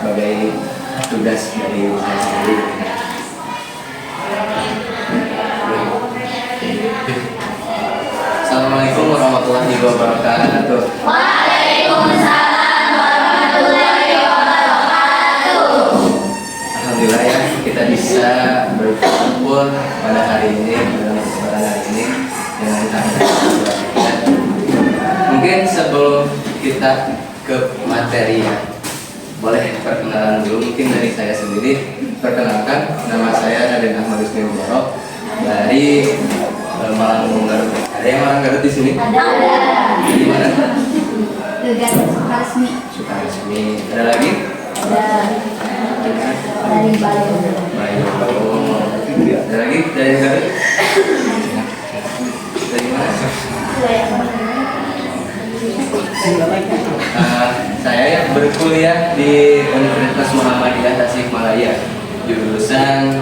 sebagai tugas dari saya sendiri. Assalamualaikum warahmatullahi wabarakatuh. Waalaikumsalam warahmatullahi wabarakatuh. Alhamdulillah ya, kita bisa berkumpul pada hari ini, pada kesempatan hari ini dengan kita. Mungkin sebelum kita ke materi ya, boleh perkenalan dulu mungkin dari saya sendiri. Perkenalkan, nama saya Raden Ahmad Ismi Borok dari Malang Garut. Ada yang Malang Garut di sini? Ada. Di mana? Garut Sukaresmi. Sukaresmi. Ada lagi? Ada dari Bayu. Bayu. Ada lagi dari Garut? Dari mana? Saya yang berkuliah di Universitas Muhammadiyah Tasikmalaya, jurusan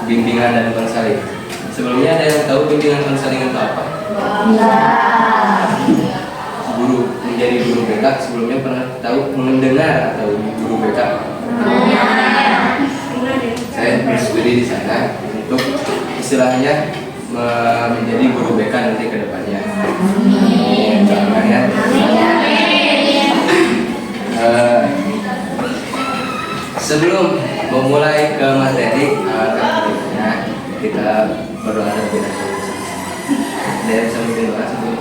bimbingan dan konseling. Sebelumnya ada yang tahu bimbingan konseling itu apa? Menjadi guru BK. Sebelumnya pernah tahu mendengar atau guru BK? Saya berstudi di sana untuk istilahnya menjadi guru BK nanti ke depannya. Amin. Ya. Sebelum memulai ke materi kita berdoa terlebih dahulu. Ada yang bisa memimpin doa sebelum?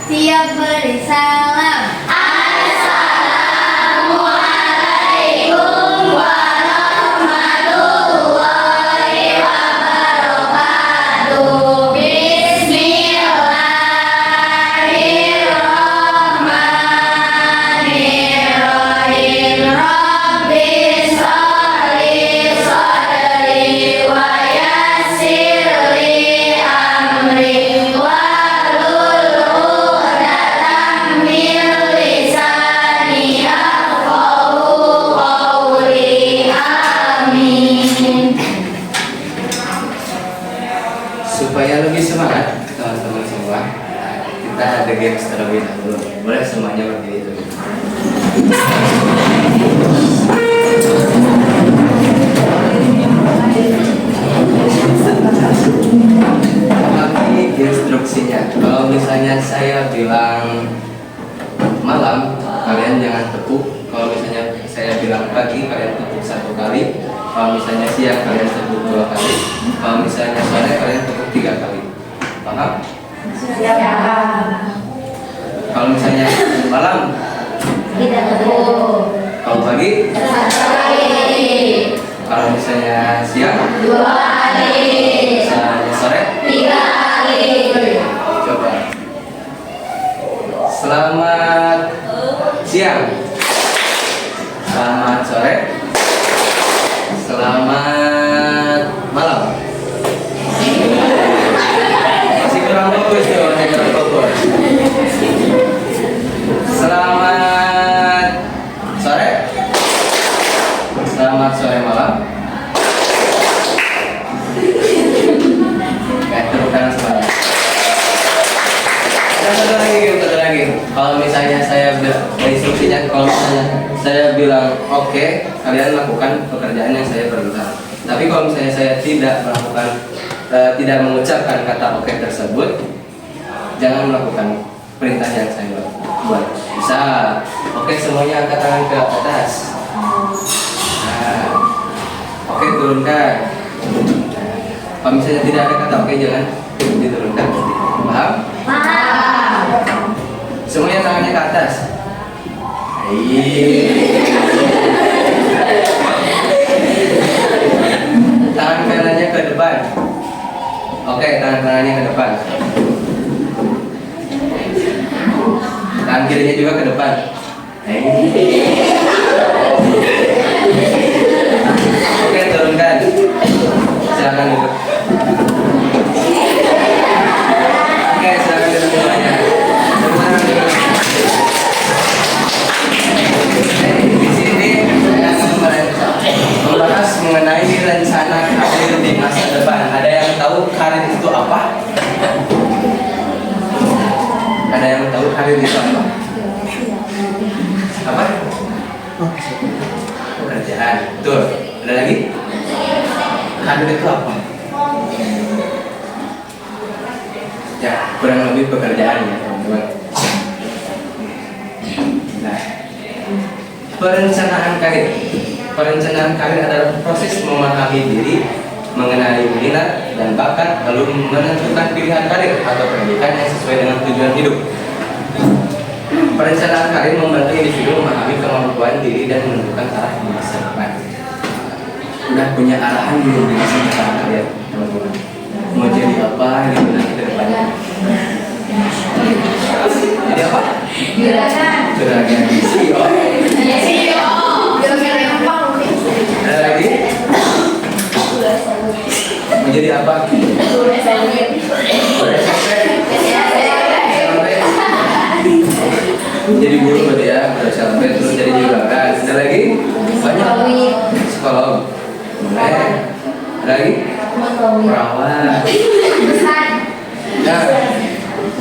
Siap beri salam. Assalamualaikum warahmatullahi wabarakatuh. Bismillahirrahmanirrahim. Rabbi sholli sadri wa yassir li amri wahlul 'uqdatam min lisani yafqahu qawli. Amin. Supaya lebih semangat teman-teman semua, kita ada games terlebih dahulu. Boleh semuanya berdiri dulu. Tapi instruksinya, kalau misalnya saya bilang malam, kalian jangan tepuk. Kalau misalnya saya bilang pagi, kalian tepuk 1 kali. Kalau misalnya siang, kalian tepuk 2 kali. Kalau misalnya sore, kalian tepuk 3 kali. Paham? Kalau misalnya malam, Tidak tepuk. kalau pagi, Sekali. kalau misalnya siang, 2 kali. misalnya sore, 3 kali. coba. Selamat siang. Selamat sore. Selamat malam. Masih kurang bagus tuh, masih kurang bagus. Selamat sore. Selamat sore malam. Tepuk tangan semuanya. Satu lagi. Kalau misalnya saya instruksinya, kalau misalnya saya bilang oke, kalian lakukan pekerjaan yang saya perintah. Tapi kalau misalnya saya tidak melakukan, tidak mengucapkan kata oke tersebut, jangan melakukan perintah yang saya buat. Bisa, oke semuanya angkat tangan ke atas. Nah, oke turunkan. Kalau misalnya tidak ada kata oke, jangan diturunkan. Paham? Semuanya tangannya ke atas. Tangan kanannya ke depan. Oke, tangan kanannya ke depan. Tangan kirinya juga ke depan. Oke, turunkan. Silakan duduk. Oke, silakan duduk semuanya. Di sini saya akan membahas mengenai rencana karir di masa depan. Ada yang tahu karir itu apa? Ada yang tahu karir itu apa? Apa? Pekerjaan, betul. Ada lagi? Karir itu apa? Ya, kurang lebih pekerjaan ya teman-teman. Nah, perencanaan karir. Perencanaan karir adalah proses memahami diri, mengenali minat dan bakat, lalu menentukan pilihan karir atau pendidikan yang sesuai dengan tujuan hidup. Perencanaan karir membantu individu memahami kemampuan diri dan menentukan arah di masa depan. Udah punya arahan belum di masa depan kalian, teman-teman? Mau jadi apa gitu nanti ke depannya? Jadi apa? Juragan. Juragan. CEO. CEO. Juragan yang apa? Ada lagi? Mau jadi apa? Guru SMP. Jadi guru berarti ya, udah sampai terus jadi juragan. Ada lagi? Banyak. Psikolog. Boleh. Ada lagi? Perawat. Ya.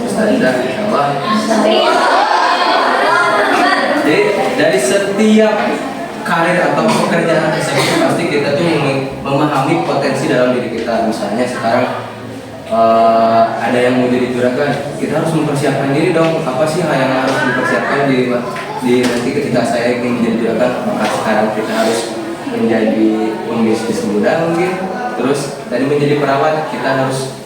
Ustazah, insyaallah. Jadi dari setiap karir atau pekerjaan tersebut pasti kita tuh memahami potensi dalam diri kita. Misalnya sekarang ada yang mau jadi juragan, kita harus mempersiapkan diri dong. Apa sih yang harus dipersiapkan di nanti ketika saya ingin menjadi juragan? Maka sekarang kita harus menjadi pembisnis muda mungkin. Terus tadi menjadi perawat, kita harus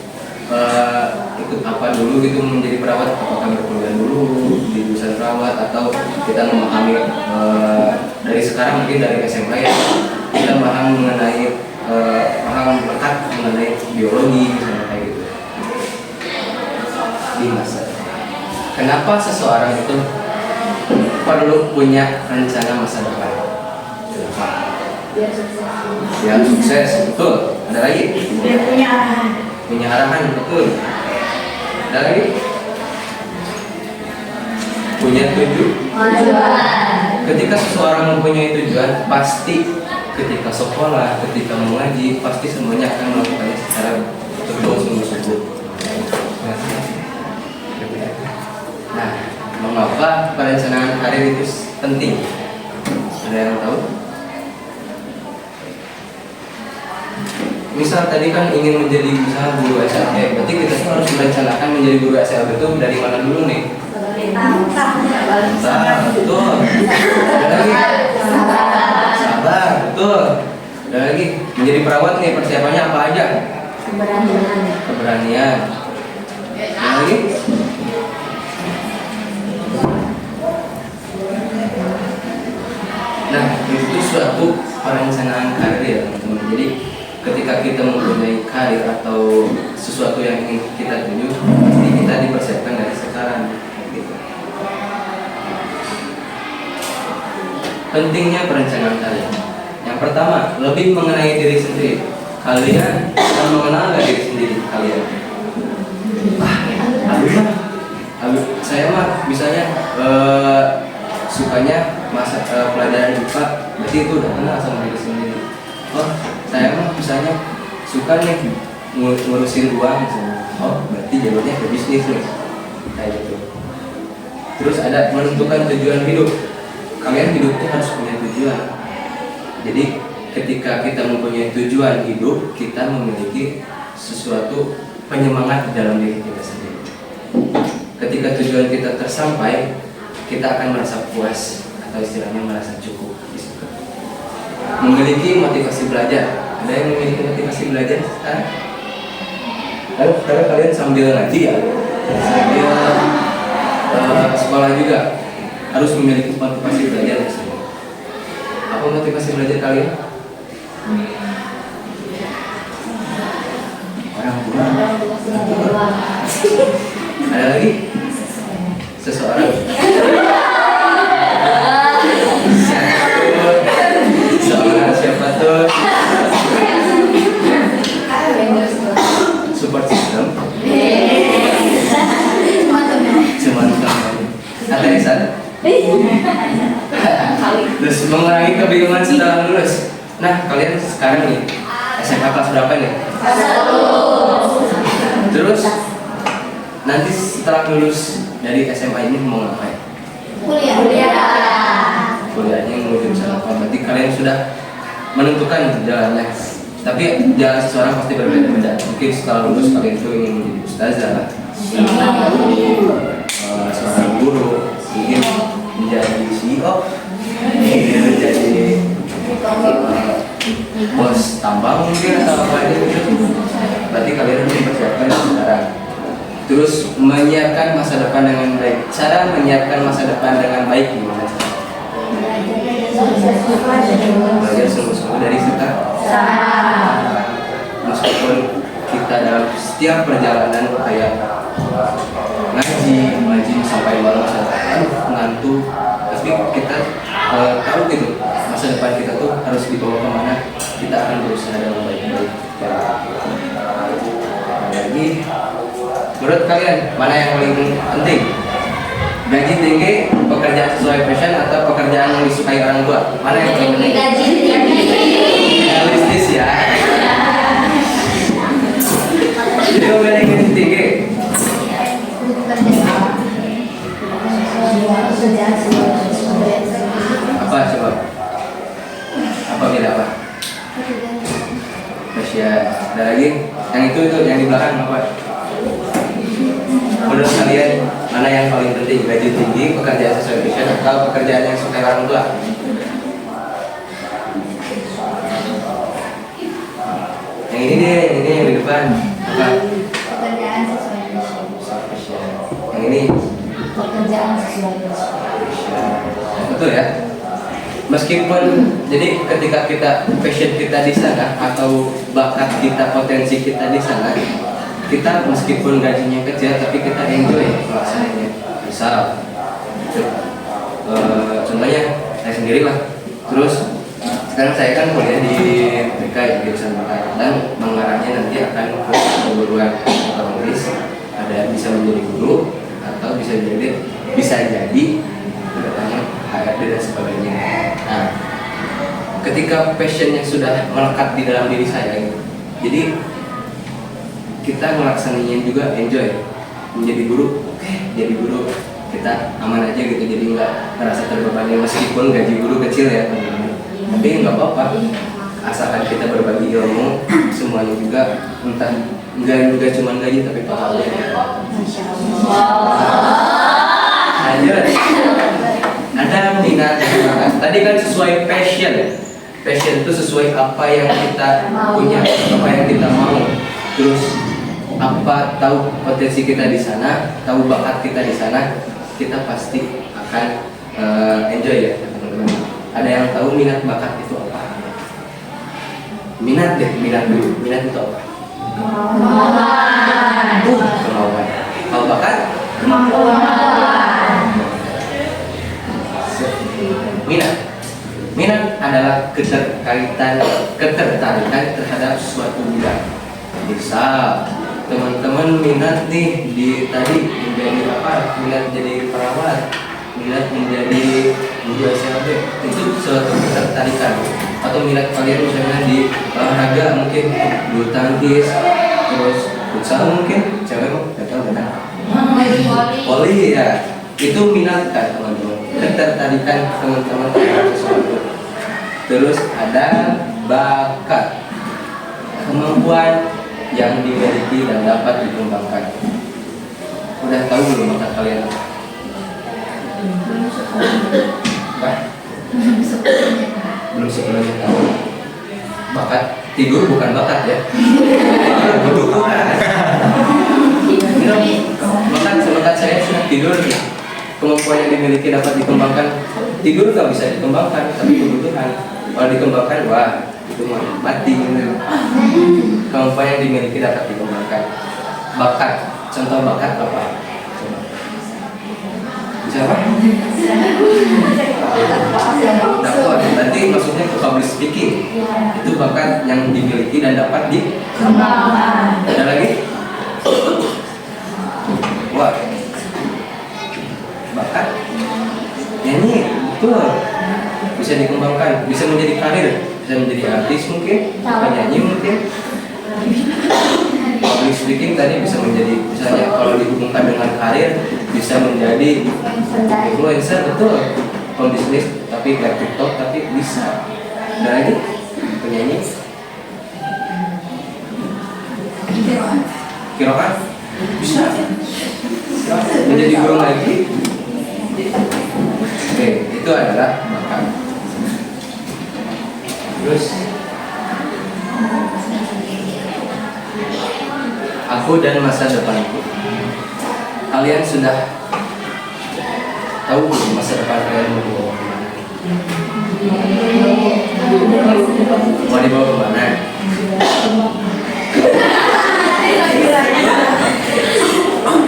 ikut apa dulu gitu menjadi perawat, apakah berkuliah dulu di jurusan perawat atau kita memahami dari sekarang mungkin dari SMA ya kita paham mengenai paham lekat mengenai biologi misalnya kayak gitu di masa depan. Kenapa seseorang itu perlu punya rencana masa depan? Kenapa? Biar sukses, betul. Ada lagi? Dia punya arahan. Punya arahan, betul. Ada lagi? Punya tujuan. Ketika seseorang mempunyai tujuan, pasti ketika sekolah, ketika mengaji, pasti semuanya akan melakukannya secara sungguh-sungguh. Nah, mengapa perencanaan karir itu penting? Ada yang tahu? Misal tadi kan ingin menjadi misalnya guru SLB, berarti kita tuh harus merencanakan menjadi guru SLB itu dari mana dulu nih? Sabar, betul. Ada lagi? Sabar, betul. Ada lagi? Menjadi perawat nih persiapannya apa aja? Keberanian. Ada lagi? Nah, itu suatu perencanaan karir ya teman-teman. Jadi ketika kita mempunyai karir atau sesuatu yang ingin kita tuju, pasti kita dipersiapkan dari sekarang. Gitu. Pentingnya perencanaan karir. Yang pertama, lebih mengenai diri sendiri. Kalian akan mengenal nggak diri sendiri kalian? Saya mah misalnya sukanya pelajaran IPA, berarti itu udah kenal sama diri sendiri. Oh, saya mah misalnya suka nih ngurusin uang misalnya. Oh, berarti jalurnya ke bisnis nih. Kayak gitu. Terus ada menentukan tujuan hidup. Kalian hidupnya harus punya tujuan. Jadi ketika kita mempunyai tujuan hidup, kita memiliki sesuatu penyemangat di dalam diri kita sendiri. Ketika tujuan kita tersampai, kita akan merasa puas atau istilahnya merasa cukup. Memiliki motivasi belajar. Ada yang memiliki motivasi belajar sekarang? Lalu sekarang kalian sambil ngaji ya, sambil sekolah juga harus memiliki motivasi belajar. Apa motivasi belajar kalian? Orang tua. Ada lagi? Seseorang. Siapa tuh? Support system. Cuman ada Isan. Terus mengurangi kebingungan setelah lulus. Nah, kalian sekarang nih SMA kelas berapa nih? Terus nanti setelah lulus dari SMA ini mau ngapain? Kuliah. kuliahnya mau jurusan apa. Berarti kalian sudah menentukan jalannya. Tapi jalan seseorang pasti berbeda-beda. Mungkin setelah lulus kalian itu ingin menjadi ustazah, ingin menjadi seorang guru, ingin menjadi CEO, ingin menjadi bos tambang mungkin atau apa aja gitu. Berarti kalian harus mempersiapkan sekarang. Terus menyiapkan masa depan dengan baik. Cara menyiapkan masa depan dengan baik gimana? Belajar sungguh-sungguh dari sekarang. Meskipun kita dalam setiap perjalanan kayak ngaji sampai malam ngantuk, tapi kita tahu gitu masa depan kita tuh harus dibawa kemana, kita akan berusaha dengan baik-baik. Lagi, menurut kalian mana yang paling penting? Gaji tinggi, pekerjaan sesuai passion, atau pekerjaan yang disukai orang tua? Mana yang paling penting? Gaji tinggi. Realistis ya. Jadi memilih gaji tinggi. Apa coba? Apa beda apa? Passion. Ada lagi? Yang itu yang di belakang apa? Menurut kalian mana yang paling penting? Gaji tinggi, pekerjaan sesuai passion, atau pekerjaan yang suka orang tua? Yang ini deh, yang di depan apa? Pekerjaan sesuai Passion. Yang ini pekerjaan sesuai betul ya. Meskipun jadi ketika kita passion kita di sana atau bakat kita, potensi kita di sana, kita meskipun gajinya kecil tapi kita enjoy melaksanakannya. Misal contohnya saya sendiri lah. Terus sekarang saya kan kuliah di BK ya, jurusan BK, dan mengarahnya nanti akan ke perguruan otomotis. Ada bisa menjadi guru atau bisa jadi kedepannya HRD dan sebagainya. Nah, ketika passionnya sudah melekat di dalam diri saya, jadi kita melaksanakannya juga enjoy. Menjadi guru, oke, jadi guru kita aman aja gitu, jadi nggak merasa terbebani meskipun gaji guru kecil ya teman-teman. Tapi nggak apa-apa, asalkan kita berbagi ilmu, semuanya juga entah nggak cuma gaji tapi pahalanya. Lanjut. Ada minat dan bakat. Tadi kan sesuai passion. Passion itu sesuai apa yang kita punya, apa yang kita mau. Terus apa tahu potensi kita di sana, tahu bakat kita di sana, kita pasti akan enjoy ya teman-teman. Ada yang tahu minat bakat itu apa? Minat deh, minat dulu. Minat itu apa? Kemauan. Kalau bakat? Minat adalah ketertarikan terhadap suatu bidang. Bisa teman-teman minat nih di tadi menjadi apa? Minat jadi perawat, minat menjadi guru SLB, itu suatu ketertarikan. Atau minat kalian misalnya di olahraga mungkin bulu tangkis, terus futsal mungkin, cewek nggak tahu kan? Voli ya, itu minat kan teman-teman. Ketertarikan teman-teman terhadap sesuatu. Terus ada bakat, kemampuan yang dimiliki dan dapat dikembangkan. Udah tahu belum bakat kalian? Belum sepenuhnya tahu. Bakat tidur bukan bakat ya. Bakat saya sudah tidur. Kemampuan yang dimiliki dapat dikembangkan. Tidur nggak bisa dikembangkan, tapi kebutuhan. Kalau dikembangkan, wah itu mati. Kemampuan yang dimiliki dapat dikembangkan. Bakat, contoh bakat apa? Coba. Bisa apa? Dapat. Nanti maksudnya ke public speaking. Itu bakat yang dimiliki dan dapat dikembangkan. Ada lagi? Wah. Bakat nyanyi, betul, bisa dikembangkan, bisa menjadi karir, bisa menjadi artis mungkin, penyanyi mungkin, public speaking tadi bisa menjadi, misalnya kalau dihubungkan dengan karir bisa menjadi influencer, betul, pembisnis tapi TikTok tapi bisa. Ada lagi penyanyi Kiroan bisa menjadi guru lagi. Oke, itu adalah bakat. Terus aku dan masa depanku. Kalian sudah tahu belum masa depan kalian mau dibawa kemana? Mau dibawa kemana?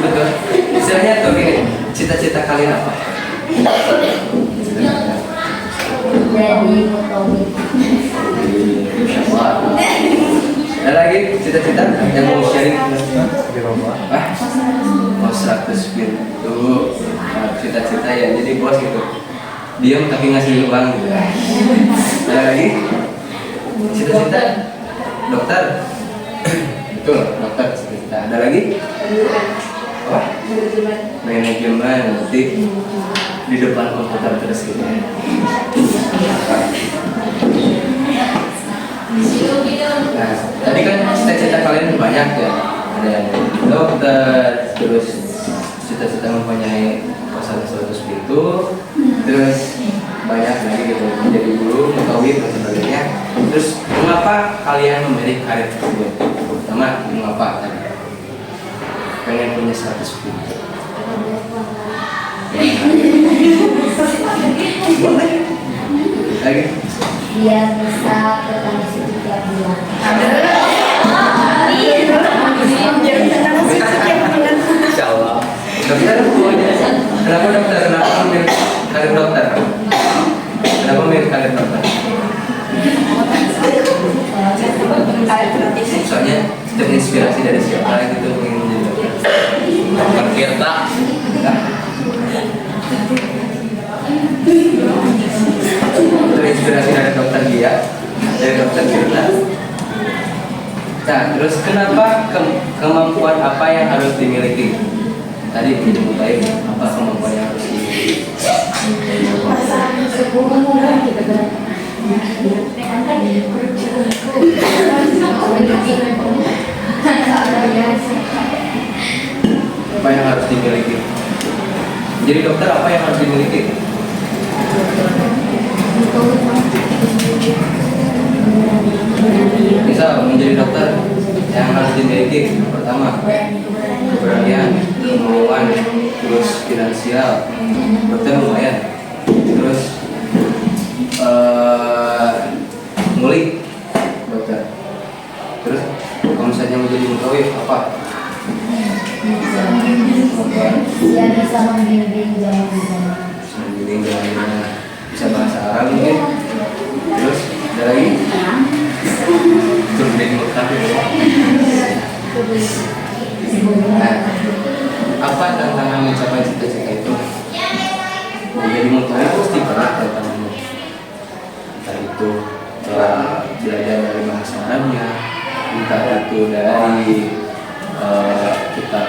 Betul. Istilahnya tuh gini, cita-cita kalian apa? Jadi motowi. Wah. Ada lagi cita-cita yang mau sharing? Ah, mau 100 pin tuh cita-cita ya. Jadi bos gitu, diam tapi ngasih uang gitu. Ada lagi cita-cita dokter. Betul, dokter cita-cita. Ada lagi? Apa? Manajemen nanti di depan komputer terus gitu. Nah, tadi kan cita-cita kalian banyak ya. Ada yang dokter, terus cita-cita mempunyai kosan 100 pintu, terus banyak lagi gitu menjadi guru, mutawif dan sebagainya. Terus mengapa kalian memilih karir tersebut? Pertama, mengapa tadi? Pengen punya 100 pintu. Boleh. Lagi? Biar bisa ketemu setiap bulan. Insya Allah. Dokter kenapa dokter? Kenapa memilih karir dokter? Kenapa memilih karir dokter? Soalnya terinspirasi dari siapa gitu ingin menjadi dokter. Dokter Tirta. Terinspirasi dari dokter dia, dari dokter Tirta. Nah, terus kenapa kemampuan apa yang harus dimiliki? Tadi menjadi mutaib, apa kemampuan yang harus dimiliki? Apa yang harus dimiliki? Jadi dokter apa yang harus dimiliki? Misal menjadi dokter yang harus dimiliki pertama keberanian, kemauan, terus finansial. Dokter lumayan. Terus ngulik dokter. Terus kalau misalnya menjadi mutawif apa? Dia bisa membimbing jalan-jalan. Membimbing jalan-jalan. Bisa bahasa Arab mungkin. Terus ada lagi? Terus menjadi mutawif. Nah, apa tantangan mencapai cita-cita itu? Menjadi mutawif pasti berat tantangannya. Entah itu belajar dari bahasa Arabnya, entah itu dari kita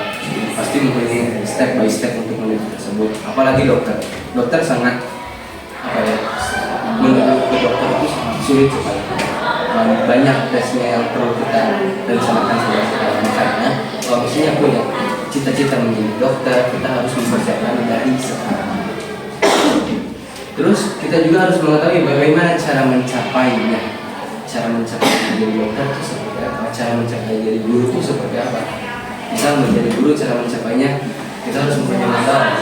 pasti mempunyai step by step untuk menuju tersebut. Apalagi dokter, dokter sangat apa ya? Menuju ke dokter itu sangat sulit sekali. Banyak tesnya yang perlu kita rencanakan secara makanya kalau misalnya punya cita-cita menjadi dokter, kita harus mempersiapkan dari sekarang. Terus kita juga harus mengetahui bagaimana cara mencapainya. Cara mencapai menjadi dokter itu seperti apa? Cara mencapai jadi guru itu seperti apa? Misal menjadi guru, cara mencapainya kita harus mempunyai modal,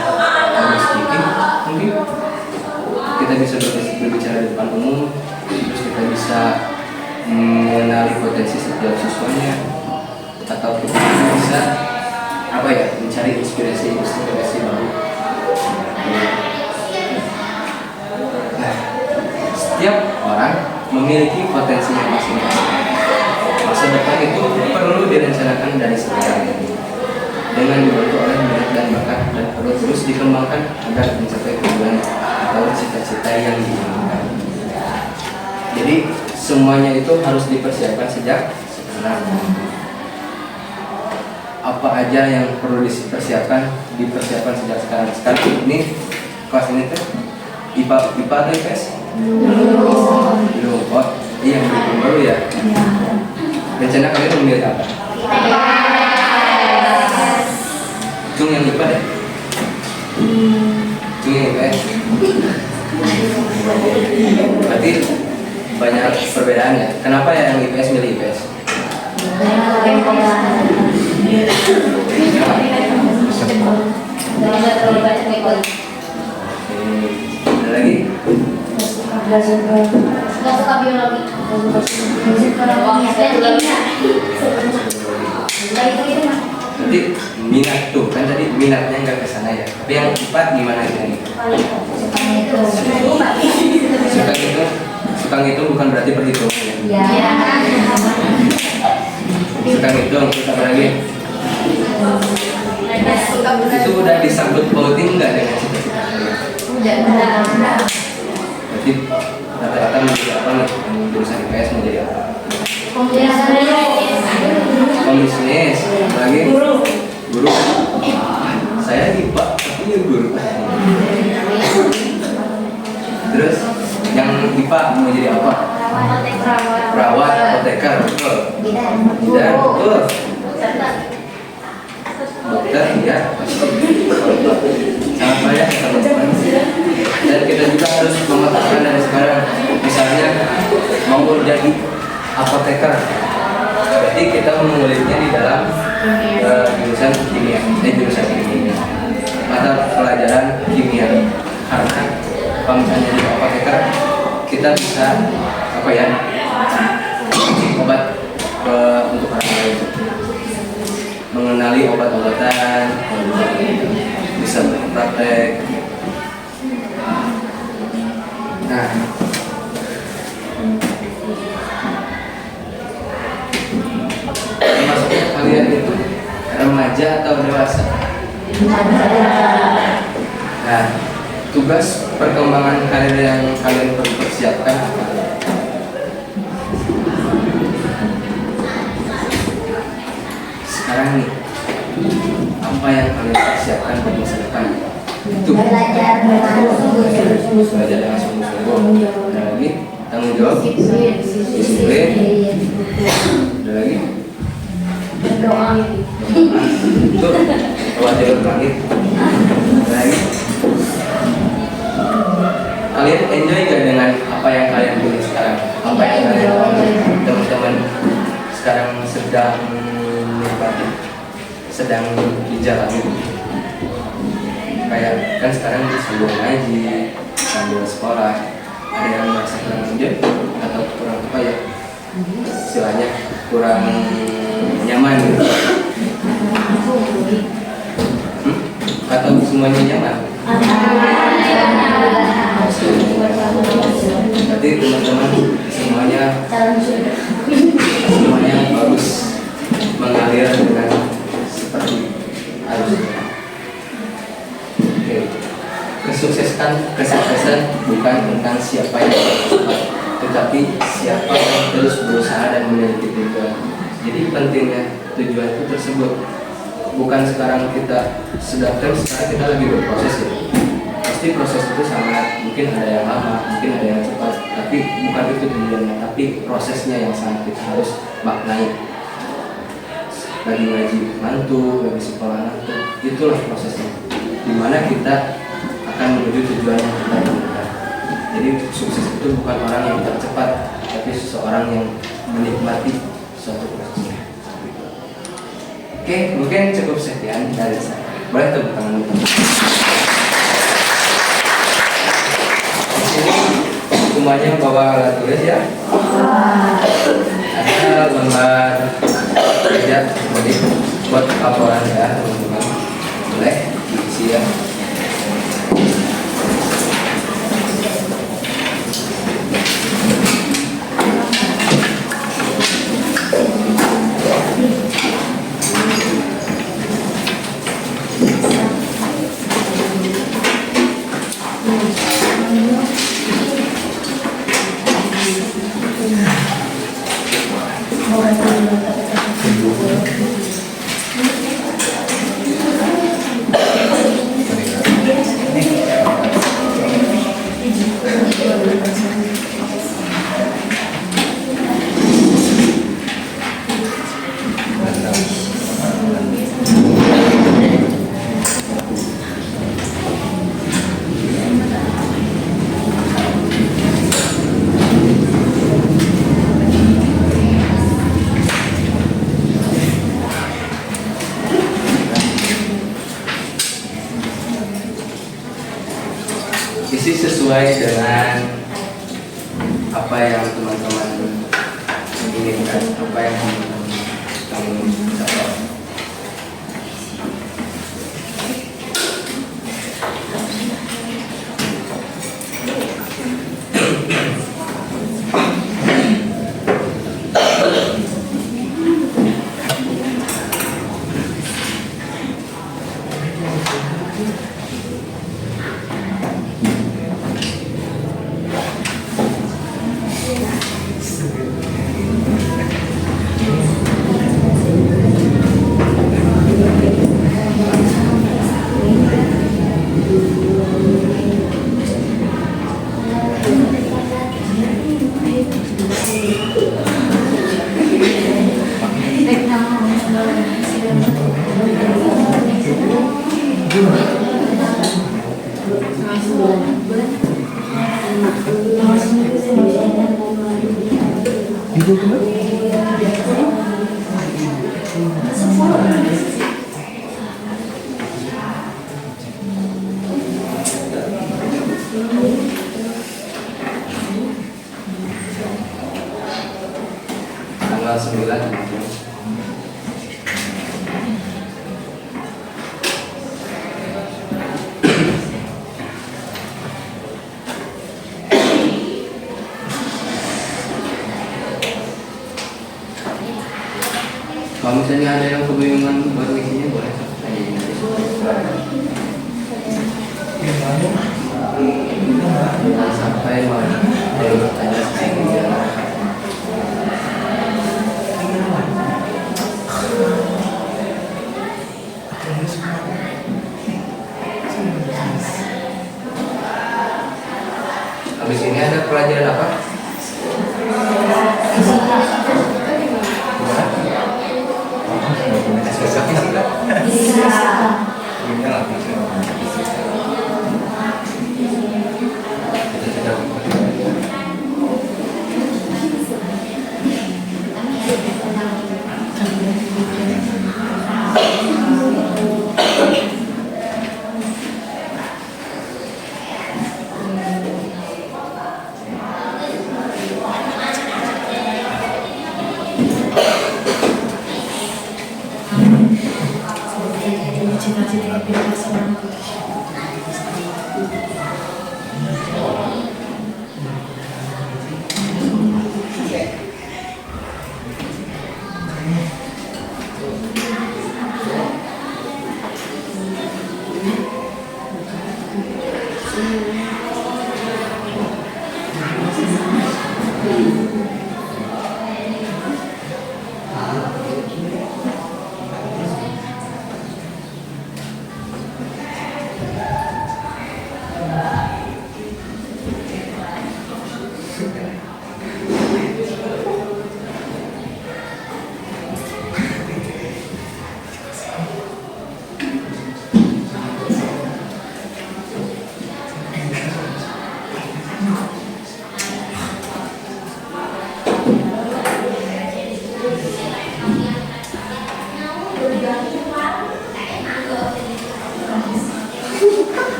harus speaking, mungkin kita bisa berbicara di depan umum, terus kita bisa mengenali potensi setiap siswanya, atau kita bisa apa ya, mencari inspirasi baru. Nah, setiap orang memiliki potensinya masing-masing. Masa depan itu perlu direncanakan dari sekarang dengan dibantu oleh minat dan bakat, dan perlu terus dikembangkan agar mencapai tujuan atau cita-cita yang diinginkan. Jadi semuanya itu harus dipersiapkan sejak sekarang. Apa aja yang perlu dipersiapkan sejak sekarang. Sekarang ini kelas ini tuh IPA atau IPS? Belum. Oh iya, belum baru ya. Rencana kalian memilih apa? Cung yang IPA deh. Cung yang IPS. Berarti banyak perbedaan ya. Kenapa ya yang IPS milih IPS? Ada lagi? Gak suka biologi. Nanti minat tuh kan tadi minatnya nggak ke sana ya. Tapi yang IPA gimana ini? Suka ngitung bukan berarti perhitungan ya. Suka ngitung, terus apa lagi? Itu udah disambut pautin nggak dengan cita-cita kalian? Berarti rata-rata menjadi apa nih? Jurusan IPS menjadi apa? Pembisnis. Lagi? Guru. Saya IPA, tapi guru. Terus yang IPA mau jadi apa? Perawat, apoteker, betul. Bidan, betul. Dokter, ya. Sangat banyak teman-teman. Dan kita juga harus memetakan dari sekarang. Misalnya mau jadi apoteker, berarti kita menguliknya di dalam jurusan kimia, jurusan kimia, mata pelajaran kimia. Karena kalau misalnya di apoteker kita bisa apa ya, obat untuk orang lain, mengenali obat-obatan, bisa berpraktek. Nah, termasuknya kalian itu remaja atau dewasa? Nah, tugas perkembangan karir yang kalian perlu persiapkan apa? Sekarang nih, apa yang kalian persiapkan buat masa depan? Itu belajar dengan sungguh-sungguh. Ada lagi tanggung jawab, disiplin. Ada lagi Berdoa. itu khawatir langit. Ada lagi kalian enjoy gak dengan apa yang kalian pilih sekarang? Apa yang kalian teman-teman sekarang sedang menikmati, sedang dijalani? Kayak kan sekarang sambil ngaji, sambil sekolah, ada yang merasa kurang enjoy atau kurang apa ya, istilahnya kurang nyaman gitu. Atau semuanya nyaman? Berarti teman-teman semuanya bagus, mengalir dengan seperti harus. Oke. Kesuksesan bukan tentang siapa yang cepat, tetapi siapa yang terus berusaha dan memiliki tujuan. Jadi pentingnya tujuan itu tersebut. Bukan sekarang kita sekarang kita lagi berproses ya. Pasti proses itu sangat, mungkin ada yang lama, mungkin ada yang cepat, tapi bukan itu tujuannya, tapi prosesnya yang sangat kita harus maknai. Lagi ngaji mantu, lagi sekolah nanti, itulah prosesnya. Dimana kita akan menuju tujuan yang kita inginkan. Jadi sukses itu bukan orang yang tercepat, tapi seseorang yang menikmati suatu proses. Oke, mungkin cukup sekian dari saya. Boleh tepuk tangan dulu. Di sini semuanya bawa alat tulis ya. Ada lembar kerja seperti buat laporan ya teman-teman. Boleh diisi ya. isi sesuai dengan apa yang teman-teman inginkan, apa yang teman-teman capai. Tanggal 9 teman-teman. Kalau misalnya ada yang kebingungan buat isinya boleh tanyain aja. Sampai mau ada bertanya sehingga habis ini ada pelajaran apa? Cita-cita bebas orang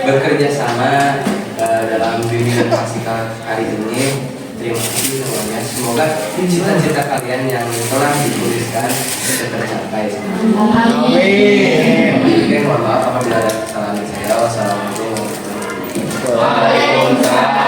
bekerja sama dalam bimbingan praktikal hari ini. Terima kasih semuanya. Semoga cita-cita kalian yang telah dituliskan bisa tercapai. Amin. Oke, mohon maaf apabila ada kesalahan saya. Wassalamualaikum warahmatullahi wabarakatuh. Waalaikumsalam.